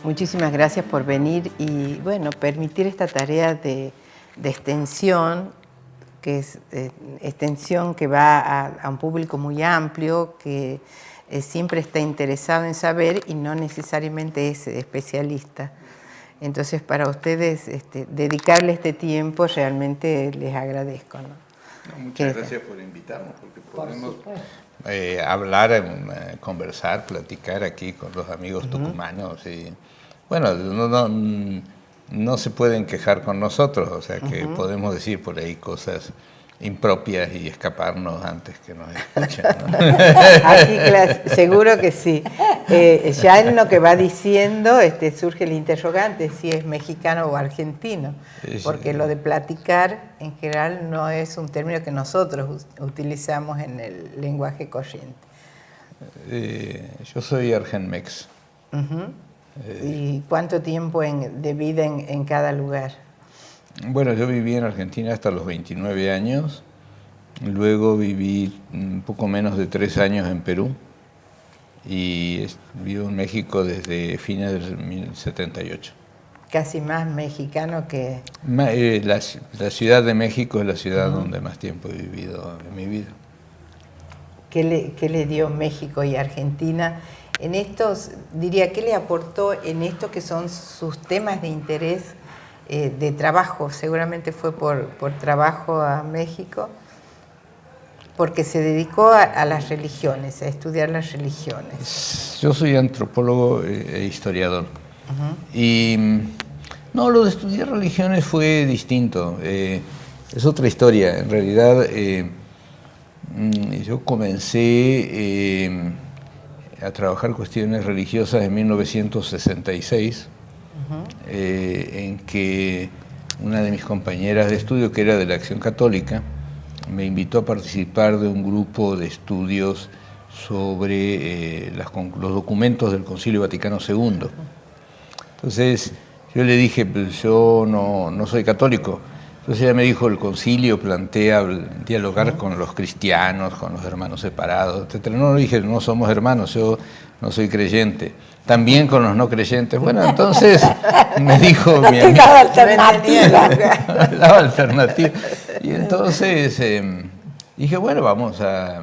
Muchísimas gracias por venir y, bueno, permitir esta tarea de extensión, que es extensión que va a un público muy amplio, que siempre está interesado en saber y no necesariamente es especialista. Entonces, para ustedes, dedicarle este tiempo, realmente les agradezco, ¿no? Muchas gracias por invitarnos, porque podemos hablar, conversar, platicar aquí con los amigos tucumanos. Y, bueno, no se pueden quejar con nosotros, o sea que podemos decir por ahí cosas impropias y escaparnos antes que nos escuchen, ¿no? Aquí, seguro que sí. Ya en lo que va diciendo surge el interrogante si es mexicano o argentino, porque lo de platicar en general no es un término que nosotros utilizamos en el lenguaje corriente. Yo soy argenmex. ¿Y cuánto tiempo de vida en cada lugar? Bueno, yo viví en Argentina hasta los 29 años, luego viví un poco menos de 3 años en Perú y vivo en México desde fines del 1978. Casi más mexicano que... La Ciudad de México es la ciudad donde más tiempo he vivido en mi vida. ¿Qué le dio México y Argentina en estos, diría, qué le aportó en esto que son sus temas de interés de trabajo? Seguramente fue por trabajo a México, porque se dedicó a las religiones, a estudiar las religiones. Yo soy antropólogo e historiador. Y no, lo de estudiar religiones fue distinto. Es otra historia. En realidad, yo comencé a trabajar cuestiones religiosas en 1966. En que una de mis compañeras de estudio, que era de la Acción Católica, me invitó a participar de un grupo de estudios sobre los documentos del Concilio Vaticano II. Entonces yo le dije, pues yo no soy católico. Entonces ella me dijo, el concilio plantea dialogar con los cristianos, con los hermanos separados, etc. No, le dije, no somos hermanos, yo no soy creyente. También con los no creyentes. Bueno, entonces me dijo mi amiga. La alternativa. La alternativa. Y entonces dije, bueno, vamos a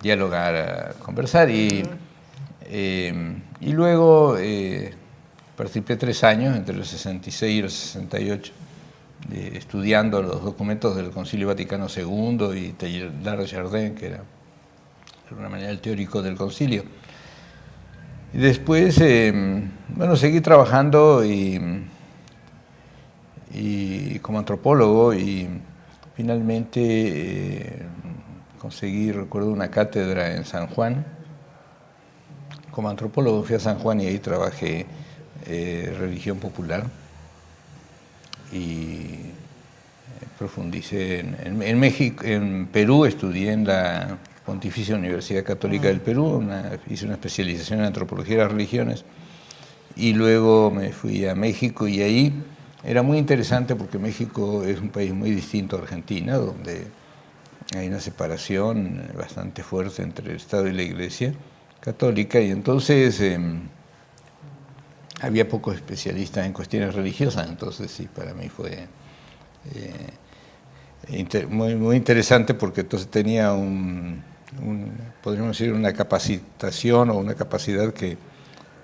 dialogar, a conversar. Y luego participé 3 años, entre el 66 y el 68, estudiando los documentos del Concilio Vaticano II y Teilhard de Chardin, que era de alguna manera el teórico del concilio. Y después, bueno, seguí trabajando y como antropólogo y finalmente conseguí, recuerdo, una cátedra en San Juan. Como antropólogo fui a San Juan y ahí trabajé religión popular y profundicé en México, en Perú estudié en la Pontificia Universidad Católica del Perú, hice una especialización en antropología de las religiones y luego me fui a México y ahí era muy interesante porque México es un país muy distinto a Argentina, donde hay una separación bastante fuerte entre el Estado y la Iglesia Católica y entonces había pocos especialistas en cuestiones religiosas, entonces sí, para mí fue muy interesante porque entonces tenía podríamos decir, una capacitación o una capacidad que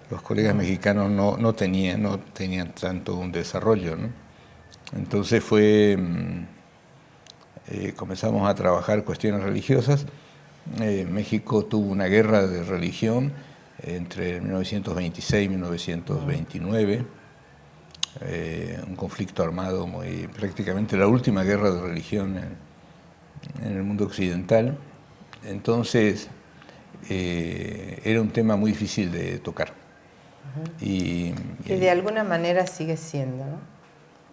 los colegas mexicanos no tenían tanto un desarrollo, ¿no? Entonces comenzamos a trabajar cuestiones religiosas. México tuvo una guerra de religión entre 1926 y 1929, un conflicto armado prácticamente la última guerra de religión en el mundo occidental. Entonces era un tema muy difícil de tocar. Que de alguna manera sigue siendo, ¿no?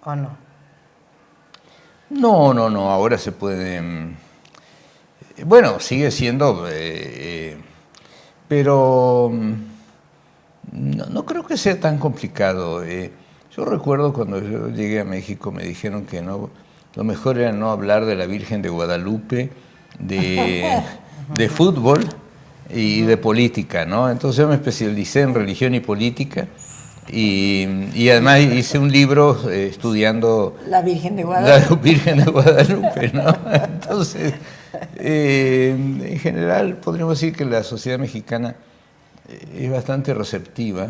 ¿O no? No, ahora se puede... Bueno, sigue siendo, pero no creo que sea tan complicado. Yo recuerdo cuando yo llegué a México me dijeron que lo mejor era no hablar de la Virgen de Guadalupe, de fútbol y de política, ¿no? Entonces yo me especialicé en religión y política y además hice un libro estudiando la Virgen de Guadalupe. La Virgen de Guadalupe, ¿no? Entonces, en general podríamos decir que la sociedad mexicana es bastante receptiva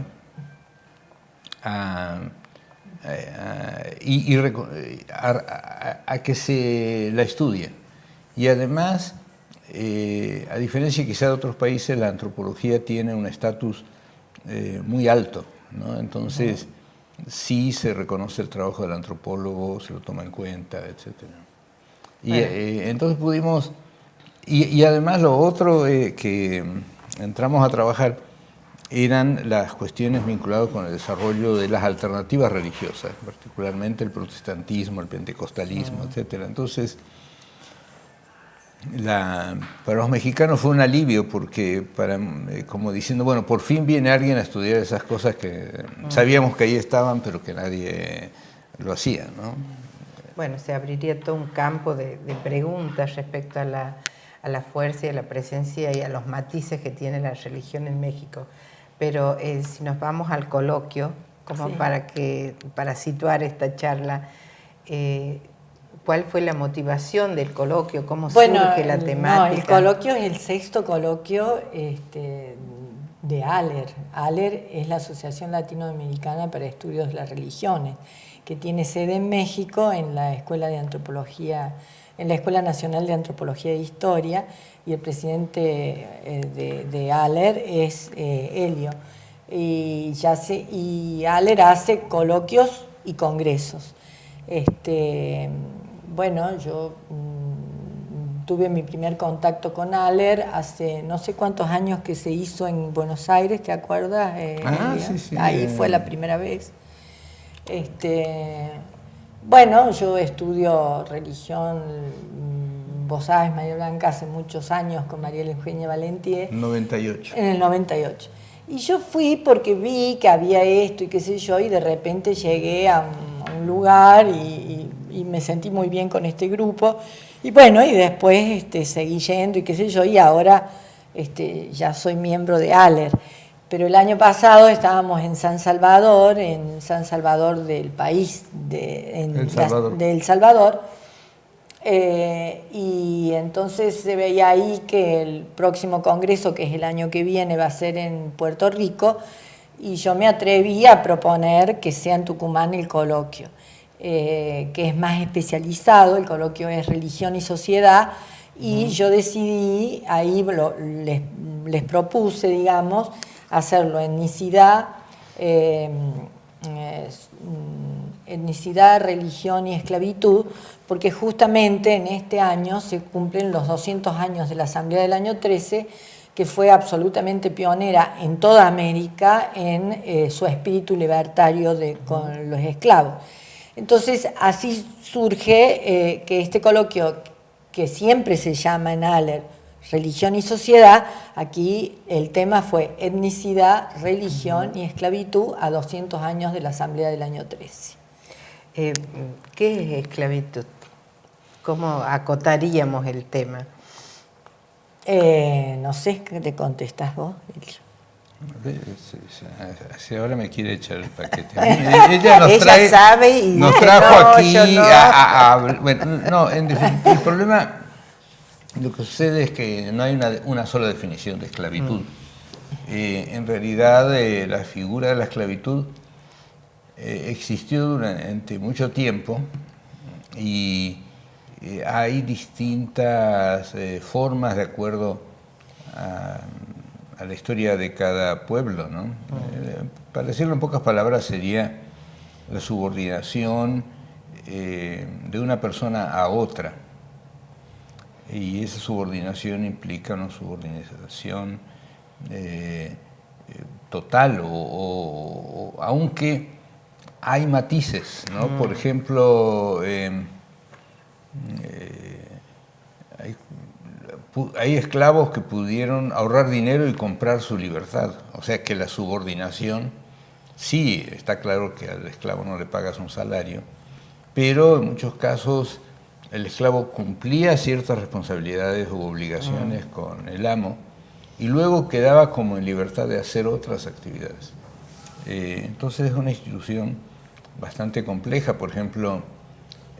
a que se la estudie. Y además, a diferencia quizá de otros países, la antropología tiene un estatus muy alto, ¿no? Entonces, sí se reconoce el trabajo del antropólogo, se lo toma en cuenta, etc. Y entonces pudimos... Y además lo otro que entramos a trabajar eran las cuestiones vinculadas con el desarrollo de las alternativas religiosas, particularmente el protestantismo, el pentecostalismo, etc. Entonces, para los mexicanos fue un alivio porque, como diciendo, bueno, por fin viene alguien a estudiar esas cosas que sabíamos que ahí estaban, pero que nadie lo hacía, ¿no? Bueno, se abriría todo un campo de preguntas respecto a la fuerza y a la presencia y a los matices que tiene la religión en México. Pero si nos vamos al coloquio, como para situar esta charla, ¿cuál fue la motivación del coloquio? ¿Cómo surge la temática? No, el coloquio es el 6º coloquio de ALER. ALER es la Asociación Latinoamericana para Estudios de las Religiones, que tiene sede en México en la Escuela de Antropología, en la Escuela Nacional de Antropología e Historia, y el presidente de ALER es Helio. Y ALER hace coloquios y congresos. Bueno, yo tuve mi primer contacto con ALER hace no sé cuántos años que se hizo en Buenos Aires, ¿te acuerdas? Sí. Ahí fue la primera vez. Bueno, yo estudio religión, vos sabes, María Blanca, hace muchos años con María Eugenia Valentier. 98. En el 98. Y yo fui porque vi que había esto y qué sé yo, y de repente llegué a un lugar y me sentí muy bien con este grupo. Y bueno, y después seguí yendo y qué sé yo, y ahora ya soy miembro de ALER. Pero el año pasado estábamos en San Salvador del país, de El Salvador, y entonces se veía ahí que el próximo congreso, que es el año que viene, va a ser en Puerto Rico, y yo me atreví a proponer que sea en Tucumán el coloquio, que es más especializado. El coloquio es religión y sociedad, y yo decidí, ahí les propuse, digamos, hacerlo etnicidad, religión y esclavitud, porque justamente en este año se cumplen los 200 años de la Asamblea del año 13, que fue absolutamente pionera en toda América en su espíritu libertario con los esclavos. Entonces así surge que este coloquio, que siempre se llama en ALER Religión y Sociedad, aquí el tema fue etnicidad, religión y esclavitud a 200 años de la Asamblea del año 13. ¿Qué es esclavitud? ¿Cómo acotaríamos el tema? No sé, ¿qué te contestás vos? Si ahora me quiere echar el paquete. Ella sabe y nos trajo aquí bueno, no, en definitiva, el problema, lo que sucede es que no hay una sola definición de esclavitud. En realidad, la figura de la esclavitud existió durante mucho tiempo y hay distintas formas de acuerdo a la historia de cada pueblo, ¿no? Para decirlo en pocas palabras, sería la subordinación de una persona a otra. Y esa subordinación implica una subordinación total, aunque hay matices, ¿no? Por ejemplo, hay esclavos que pudieron ahorrar dinero y comprar su libertad. O sea que la subordinación, sí, está claro que al esclavo no le pagas un salario, pero en muchos casos el esclavo cumplía ciertas responsabilidades u obligaciones con el amo y luego quedaba como en libertad de hacer otras actividades. Entonces es una institución bastante compleja. Por ejemplo,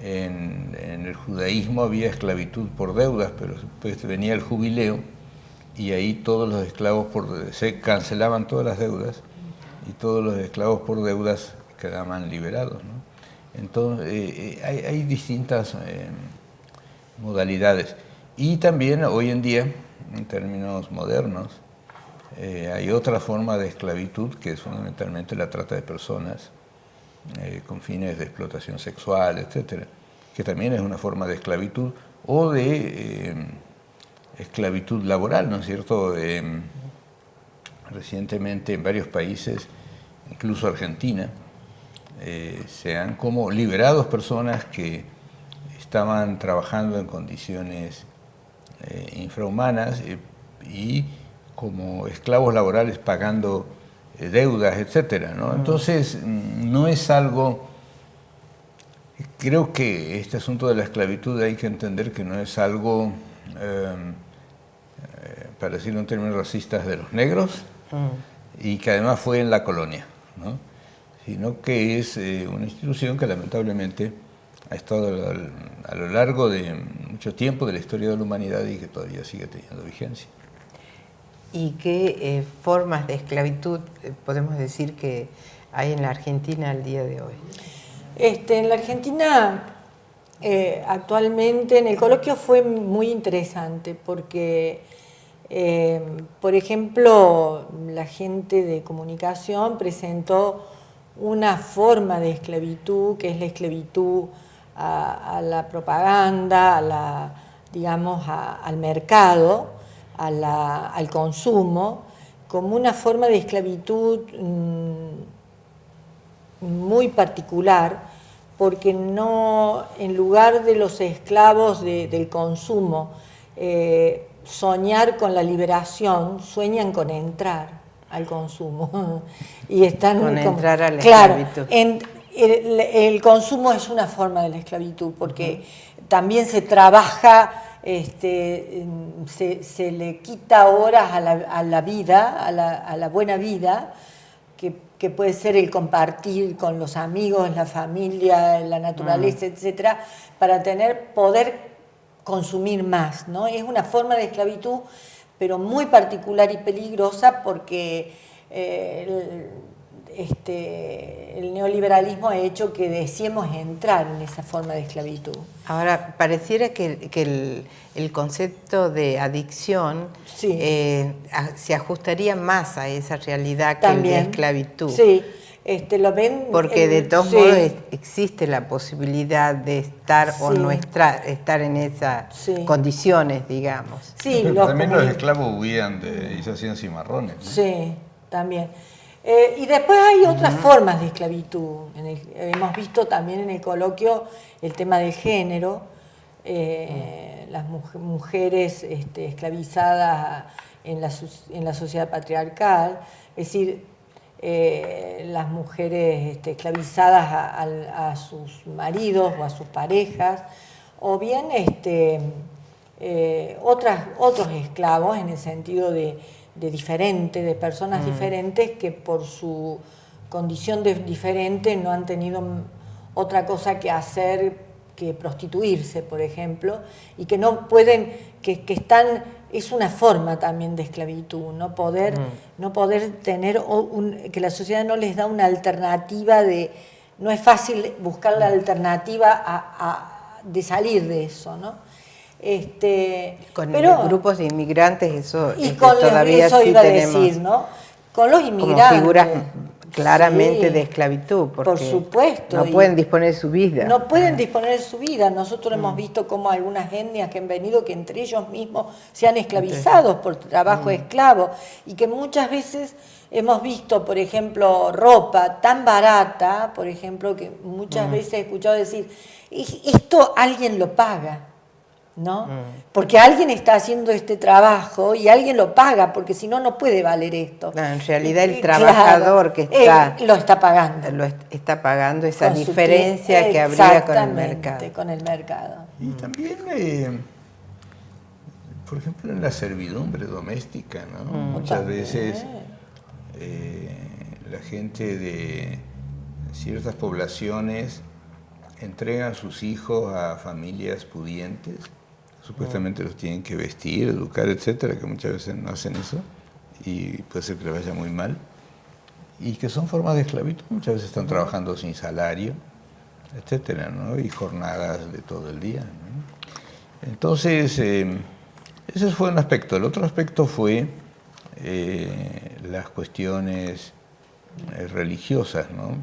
en el judaísmo había esclavitud por deudas, pero después venía el jubileo y ahí todos los esclavos se cancelaban todas las deudas y todos los esclavos por deudas quedaban liberados, ¿no? Entonces hay distintas modalidades. Y también hoy en día, en términos modernos, hay otra forma de esclavitud que es fundamentalmente la trata de personas con fines de explotación sexual, etcétera, que también es una forma de esclavitud o de esclavitud laboral, ¿no es cierto? Recientemente en varios países, incluso Argentina, se han como liberados personas que estaban trabajando en condiciones infrahumanas y como esclavos laborales pagando deudas, etcétera, ¿no? Entonces, no es algo... Creo que este asunto de la esclavitud hay que entender que no es algo, para decirlo en términos racistas, de los negros, y que además fue en la colonia, ¿no? Sino que es una institución que lamentablemente ha estado a lo largo de mucho tiempo de la historia de la humanidad y que todavía sigue teniendo vigencia. ¿Y qué formas de esclavitud podemos decir que hay en la Argentina al día de hoy? En la Argentina, actualmente, en el coloquio fue muy interesante porque, por ejemplo, la gente de comunicación presentó una forma de esclavitud, que es la esclavitud a la propaganda, digamos, al mercado, al consumo, como una forma de esclavitud muy particular, porque no, en lugar de los esclavos del consumo soñar con la liberación, sueñan con entrar al consumo y están con entrar a la esclavitud. Claro, el consumo es una forma de la esclavitud, porque también se trabaja, se le quita horas a la vida, a la buena vida, que puede ser el compartir con los amigos, la familia, la naturaleza, etcétera, para poder consumir más, ¿no? Es una forma de esclavitud, pero muy particular y peligrosa, porque el neoliberalismo ha hecho que deseemos entrar en esa forma de esclavitud. Ahora, pareciera que el concepto de adicción sí. Se ajustaría más a esa realidad también, que el de esclavitud. Sí, lo ven... Porque de todos sí. modos existe la posibilidad de estar sí. o no estar en esas sí. condiciones, digamos. Sí, pero también los esclavos huían y se hacían cimarrones, ¿no? Sí, también. Y después hay otras formas de esclavitud. Hemos visto también en el coloquio el tema del género, las mujeres esclavizadas en la sociedad patriarcal, es decir, las mujeres esclavizadas a sus maridos o a sus parejas, o bien otros esclavos en el sentido de personas diferentes que por su condición diferente no han tenido otra cosa que hacer que prostituirse, por ejemplo, y que no pueden, es una forma también de esclavitud, no poder tener, que la sociedad no les da una alternativa no es fácil buscar la alternativa de salir de eso, ¿no? Con los grupos de inmigrantes eso todavía eso sí iba tenemos a decir, ¿no? Con los inmigrantes como figuras claramente de esclavitud, porque por supuesto, no pueden disponer de su vida. No pueden disponer de su vida. Nosotros hemos visto como algunas etnias que han venido, que entre ellos mismos se han esclavizado por trabajo esclavo, y que muchas veces hemos visto, por ejemplo, ropa tan barata, por ejemplo, que muchas veces he escuchado decir, esto alguien lo paga, ¿no? Porque alguien está haciendo este trabajo y alguien lo paga, porque si no, no puede valer esto. No, en realidad el trabajador que lo está pagando. Lo está pagando esa diferencia que habría con el mercado. Con el mercado. Y también Por ejemplo, en la servidumbre doméstica, ¿no? Muchas veces la gente de ciertas poblaciones entregan sus hijos a familias pudientes, supuestamente los tienen que vestir, educar, etcétera, que muchas veces no hacen eso y puede ser que les vaya muy mal, y que son formas de esclavitud, muchas veces están trabajando sin salario, etcétera, ¿no? Y jornadas de todo el día, ¿no? Entonces, ese fue un aspecto. El otro aspecto fue las cuestiones religiosas, ¿no?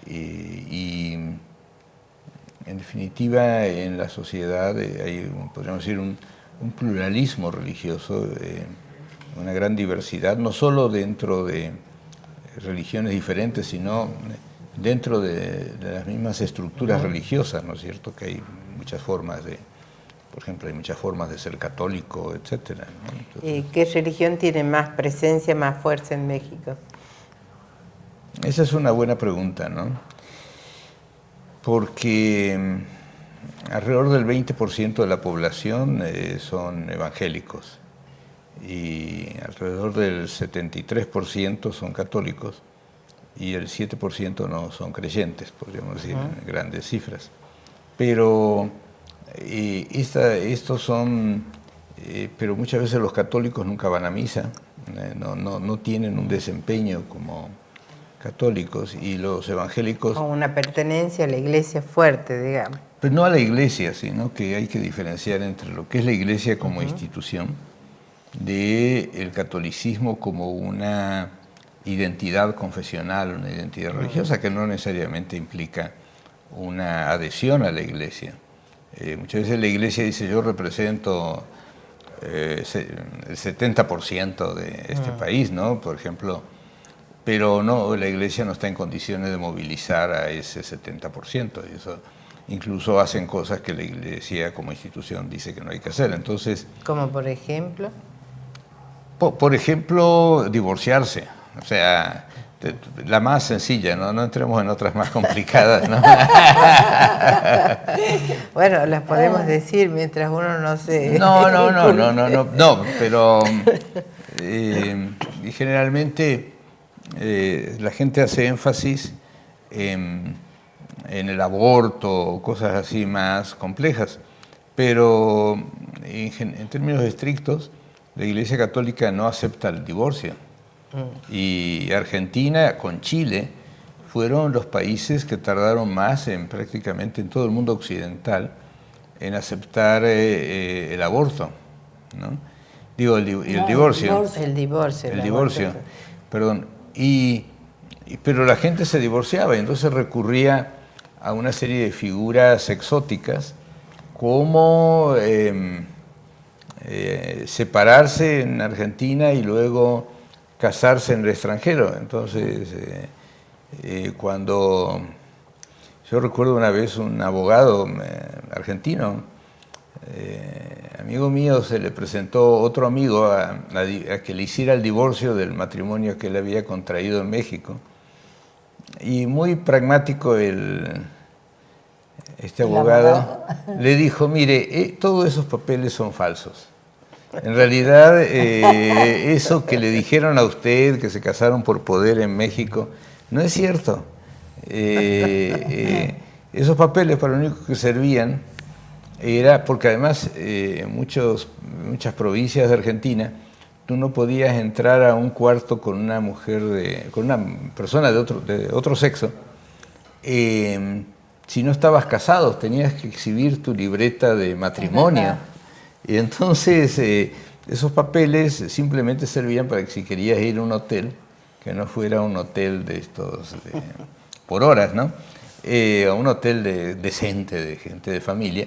Y en definitiva, en la sociedad hay, podríamos decir, un pluralismo religioso, una gran diversidad, no solo dentro de religiones diferentes, sino dentro de las mismas estructuras religiosas, ¿no es cierto? Que hay muchas formas de, por ejemplo, hay muchas formas de ser católico, etcétera, ¿no? Entonces, ¿y qué religión tiene más presencia, más fuerza en México? esa es una buena pregunta, ¿no? Porque alrededor del 20% de la población son evangélicos y alrededor del 73% son católicos y el 7% no son creyentes, podríamos decir, en grandes cifras. Pero estos son, pero muchas veces los católicos nunca van a misa, no tienen un desempeño como católicos, y los evangélicos... O una pertenencia a la iglesia fuerte, digamos. Pues no a la iglesia, sino que hay que diferenciar entre lo que es la iglesia como institución del catolicismo como una identidad confesional, una identidad religiosa que no necesariamente implica una adhesión a la iglesia. Muchas veces la iglesia dice: yo represento el 70% de este país, ¿no? Por ejemplo, pero no, la iglesia no está en condiciones de movilizar a ese 70%, y eso incluso hacen cosas que la iglesia como institución dice que no hay que hacer. Entonces, ¿como por ejemplo? Por ejemplo, divorciarse. O sea, la más sencilla, ¿no? No entremos en otras más complicadas, ¿no? Bueno, las podemos decir mientras uno no se... No, pero y generalmente la gente hace énfasis en el aborto, cosas así más complejas, pero en términos estrictos, la Iglesia Católica no acepta el divorcio. Y Argentina con Chile fueron los países que tardaron más prácticamente en todo el mundo occidental en aceptar el aborto, ¿no? Digo, el divorcio. El divorcio. Perdón. Pero la gente se divorciaba y entonces recurría a una serie de figuras exóticas como separarse en Argentina y luego casarse en el extranjero. Entonces, cuando yo recuerdo una vez un abogado argentino, amigo mío, se le presentó otro amigo a que le hiciera el divorcio del matrimonio que él había contraído en México. Y muy pragmático este abogado le dijo: mire, todos esos papeles son falsos. En realidad, eso que le dijeron a usted, que se casaron por poder en México, no es cierto. Esos papeles para lo único que servían era porque además muchas provincias de Argentina, tú no podías entrar a un cuarto con una mujer, con una persona de otro sexo, si no estabas casado, tenías que exhibir tu libreta de matrimonio. Y entonces esos papeles simplemente servían para que si querías ir a un hotel, que no fuera un hotel de estos por horas, ¿no? A un hotel decente, de gente de familia,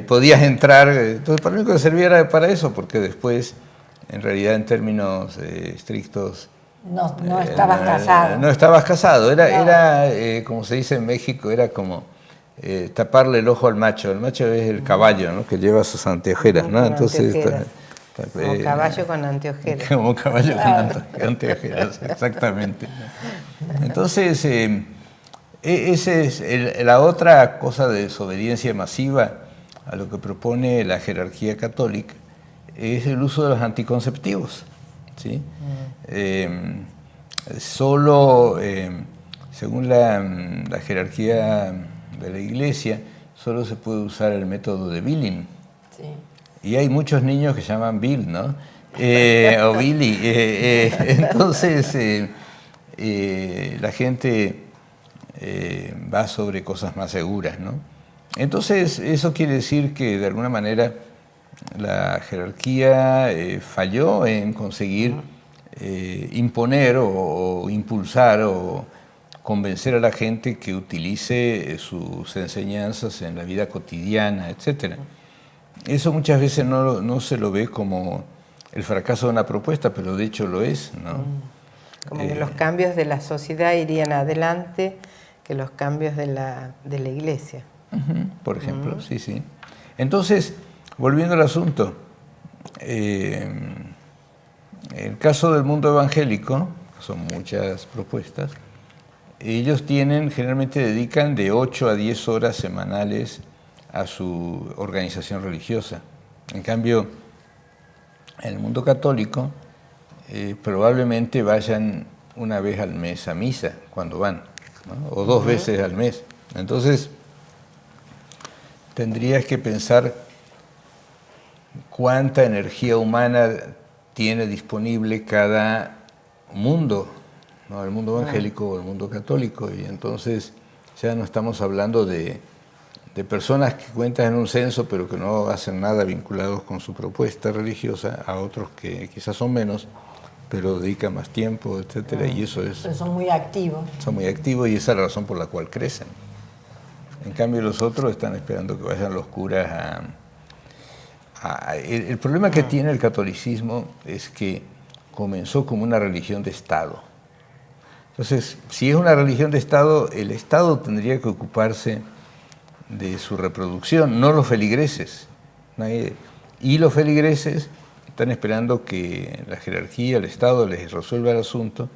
podías entrar. Entonces, para lo único que servía era para eso, porque después, en realidad, en términos estrictos, no estabas casado. No estabas casado, era como se dice en México, era como taparle el ojo al macho. El macho es el caballo, ¿no? Que lleva sus anteojeras, ¿no? Entonces, como caballo con anteojeras. Como caballo con anteojeras, exactamente. Entonces, esa es la otra cosa de desobediencia masiva, a lo que propone la jerarquía católica es el uso de los anticonceptivos, ¿sí? Solo, según la jerarquía de la Iglesia, solo se puede usar el método de Billing. Sí. Y hay muchos niños que se llaman Bill, ¿no? O Billy. Entonces, la gente va sobre cosas más seguras, ¿no? Entonces, eso quiere decir que, de alguna manera, la jerarquía falló en conseguir imponer o impulsar o convencer a la gente que utilice sus enseñanzas en la vida cotidiana, etc. Eso muchas veces no se lo ve como el fracaso de una propuesta, pero de hecho lo es, ¿no? Como que los cambios de la sociedad irían adelante que los cambios de la Iglesia. Por ejemplo, sí, sí. Entonces, volviendo al asunto, el caso del mundo evangélico, son muchas propuestas, ellos generalmente dedican de 8 a 10 horas semanales a su organización religiosa. En cambio, en el mundo católico, probablemente vayan una vez al mes a misa, cuando van, ¿no? O 2 veces al mes. Entonces, tendrías que pensar cuánta energía humana tiene disponible cada mundo, ¿no? El mundo evangélico o el mundo católico, y entonces ya no estamos hablando de personas que cuentan en un censo pero que no hacen nada vinculados con su propuesta religiosa, a otros que quizás son menos, pero dedican más tiempo, etcétera, y eso es... Pero son muy activos. Son muy activos y esa es la razón por la cual crecen. En cambio los otros están esperando que vayan los curas el problema que tiene el catolicismo es que comenzó como una religión de Estado. Entonces, si es una religión de Estado, el Estado tendría que ocuparse de su reproducción, no los feligreses. Y los feligreses están esperando que la jerarquía, el Estado les resuelva el asunto,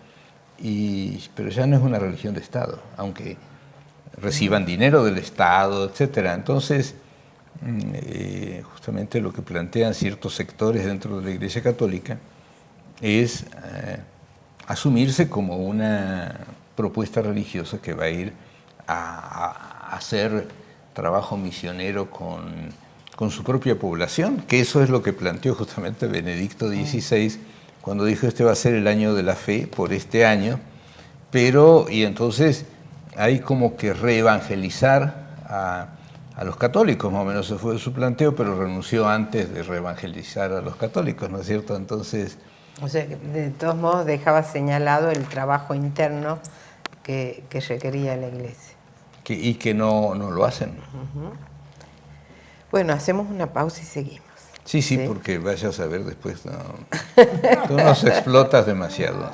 pero ya no es una religión de Estado, aunque reciban dinero del Estado, etcétera. Entonces, justamente lo que plantean ciertos sectores dentro de la Iglesia Católica es asumirse como una propuesta religiosa que va a ir a hacer trabajo misionero con su propia población, que eso es lo que planteó justamente Benedicto XVI cuando dijo este va a ser el año de la fe por este año, y entonces hay como que reevangelizar a los católicos, más o menos ese fue su planteo, pero renunció antes de reevangelizar a los católicos, ¿no es cierto? Entonces... O sea, de todos modos dejaba señalado el trabajo interno que requería la Iglesia. Y que no lo hacen. Bueno, hacemos una pausa y seguimos. Sí, porque vaya a saber después, tú nos explotas demasiado.